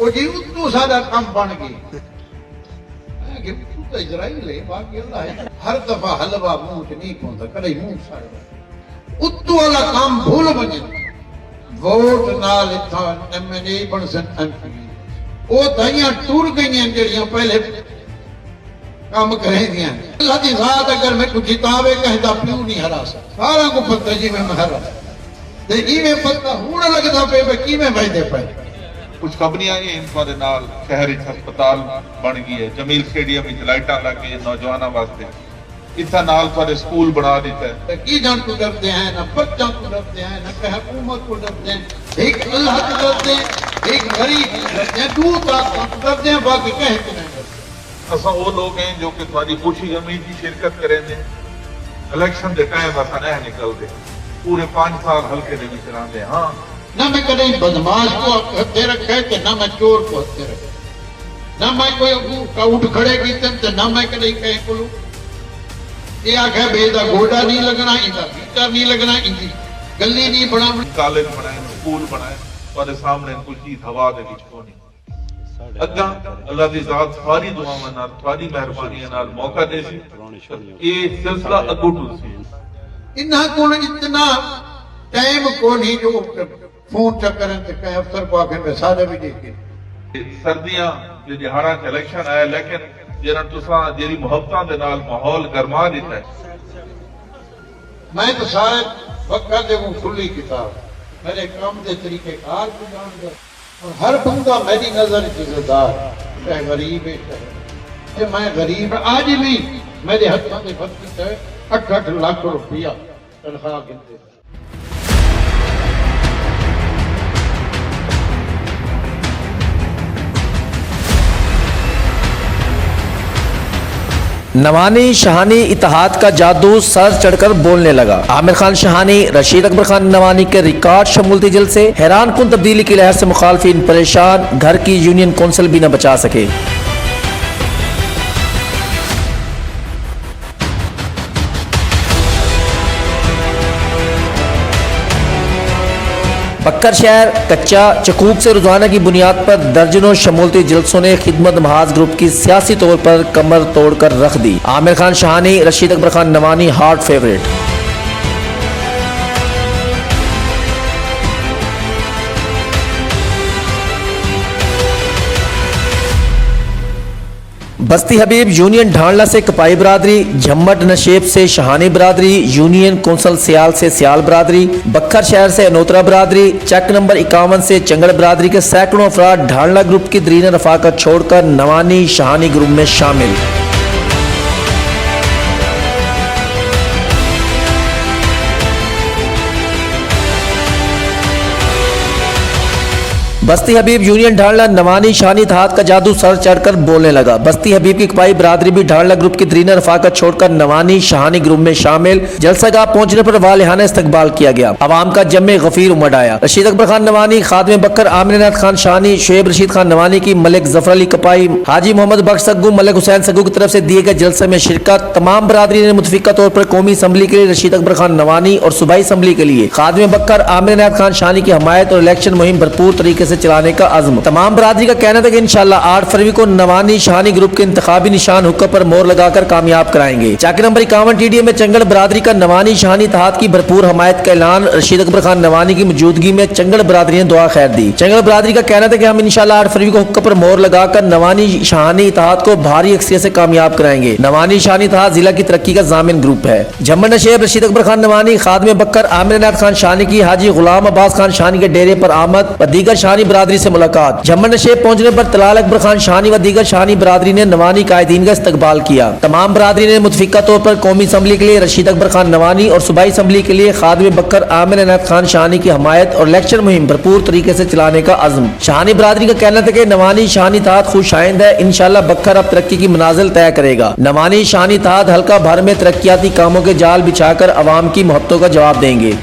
وہ جی اتو سارا کام بن گئی کہ تو اسرائیل ہے باقی اللہ ہے ہر دفعہ حلوہ منہ چ نہیں پوندا کدی منہ سڑ اتو والا کام بھول ونے ووٹ نال اتھا ایم این اے بن سن ایم پی او دائیاں ٹور گئیاں جڑیاں پہلے کام کریں گے اللہ دی ذات اگر میں کو جتاوے کہدا پیو نہیں ہرا سارا کو پتہ جی میں ہرا تے ایویں پتہ ہون لگدا پے کی میں وعدے پے کچھ کمپنیاں ہیں ان کے نال شہر ہسپتال بن گئی ہے جمیل سٹیڈیم وچ لائٹاں لگ گئی نوجواناں واسطے اتنا نال تھوڑے سکول بنا دیتا ہے کی جان کو ڈرتے ہیں نہ بچوں کو ڈرتے ہیں نہ کہ حکومت کو ڈرتے ہیں ایک اللہ کو ڈرتے ہیں ایک غریب کو ڈرتے ہیں دو طاقت کو ڈرتے ہیں باقی کہیں کہ نہیں اساں وہ لوگ ہیں جو کہ تھوڑی خوشی غمی کی شرکت کریں دے الیکشن دے ٹائم اساں نہ نکل دے پورے 5 سال ہلکے دے وچ رہندے ہاں نہ میں کدی بدماش کو ہتھے رکھے کہ نہ میں چور کو ہتھے رکھے نہ میں کوئی اٹھ کھڑے کیتے تے نہ میں کدی کہیں کو یہ آکھے بے دا گوڈا نہیں لگنا ایندا بیٹا نہیں لگنا ایندی گلی نہیں بناونی کالج بنائے سکول بنائے تواڈے سامنے کوئی چیز ہوا دے وچ کونی اگا اللہ دی ذات ساری دعاواں نال تھوڑی مہربانی نال موقع دے سی یہ سلسلہ اگو ٹر سی انہاں کول اتنا ٹائم کو نہیں جو فون چکرن تے کہ افسر کو آکھن میں سادہ بھی دیکھے سردیاں جو دہاڑاں چ الیکشن آیا لیکن جنہاں تساں جیڑی محبتاں دے نال ماحول گرما دیتا ہے میں تو سارے وقت دے وہ کھلی کتاب میرے کام دے طریقے کار کو جان دے اور ہر بندہ میری نظر عزت دار ہے غریب ہے کہ میں غریب آج بھی میرے ہاتھوں دے بچے تے 8 لاکھ روپیہ تنخواہ گنتے نوانی شہانی اتحاد کا جادو سر چڑھ کر بولنے لگا عامر خان شہانی رشید اکبر خان نوانی کے ریکارڈ شمولتی جلسے حیران کن تبدیلی کی لہر سے مخالفین پریشان گھر کی یونین کونسل بھی نہ بچا سکے بکر شہر کچا چکوک سے روزانہ کی بنیاد پر درجنوں شمولتی جلسوں نے خدمت محاذ گروپ کی سیاسی طور پر کمر توڑ کر رکھ دی عامر خان شہانی رشید اکبر خان نوانی ہارٹ فیوریٹ بستی حبیب یونین ڈھانڈلا سے کپائی برادری جھمٹ نشیب سے شہانی برادری یونین کونسل سیال سے سیال برادری بکھر شہر سے انوترا برادری چک نمبر 51 سے چنگڑ برادری کے سینکڑوں افراد ڈھانڈلا گروپ کی درین رفاقت چھوڑ کر نوانی شہانی گروپ میں شامل بستی حبیب یونین ڈھانڈلا نوانی شہانی اتحاد کا جادو سر چڑھ کر بولنے لگا بستی حبیب کی کپائی برادری بھی ڈھانڈلا گروپ کی درینہ رفاقت چھوڑ کر نوانی شہانی گروپ میں شامل جلسہ گاہ پہنچنے پر والہانہ استقبال کیا گیا عوام کا جمع غفیر امڑ آیا رشید اکبر خان نوانی خادم بکر عامر عنایت خان شہانی شعیب رشید خان نوانی کی ملک ظفر علی کپائی حاجی محمد بخش سگو ملک حسین سگو کی طرف سے دیے گئے جلسے میں شرکت تمام برادری نے متفقہ طور پر قومی اسمبلی کے لیے رشید اکبر خان نوانی اور صوبائی اسمبلی کے لیے خادم بکر عامر عنایت خان شہانی کی حمایت اور الیکشن مہم بھرپور طریقے سے چلانے کا عزم تمام برادری کا کہنا تھا کہ انشاءاللہ 8 فروری کو نوانی شہانی گروپ کے انتخابی نشان حقہ پر مہر لگا کر کامیاب کرائیں گے Chaki number 51 T D A میں چنگڑ برادری کا نوانی شہانی اتحاد کی بھرپور حمایت کا اعلان رشید اکبر خان نوانی کی موجودگی میں چنگڑ برادری نے دعا خیر دی چنگڑ برادری کا کہنا تھا کہ ہم انشاءاللہ 8 فروری کو حقہ پر مہر لگا کر نوانی شہانی اتحاد کو بھاری اکثریت سے کامیاب کرائیں گے نوانی شہانی اتحاد ضلع کی ترقی کا ضامن گروپ ہے جھمٹ نشیب رشید اکبر خان نوانی خادم بکر عامر عنایت خان شہانی کی حاجی غلام عباس خان شہانی کے ڈیرے پر آمد و دیگر شہانی برادری سے ملاقات جھمٹ نشیب پہنچنے پر طلال اکبر خان شہانی و دیگر شہانی برادری نے نوانی قائدین کا استقبال کیا تمام برادری نے متفقہ طور پر قومی اسمبلی کے لیے رشید اکبر خان نوانی اور صوبائی اسمبلی کے لیے خادم بکر عامر عنایت خان شہانی کی حمایت اور الیکشن مہم بھرپور طریقے سے چلانے کا عزم شہانی برادری کا کہنا تھا کہ نوانی شہانی اتحاد خوش آئند ہے انشاءاللہ بکر اب ترقی کی منازل طے کرے گا نوانی شہانی اتحاد حلقہ بھر میں ترقیاتی کاموں کے جال بچھا کر عوام کی محبتوں کا جواب دیں گے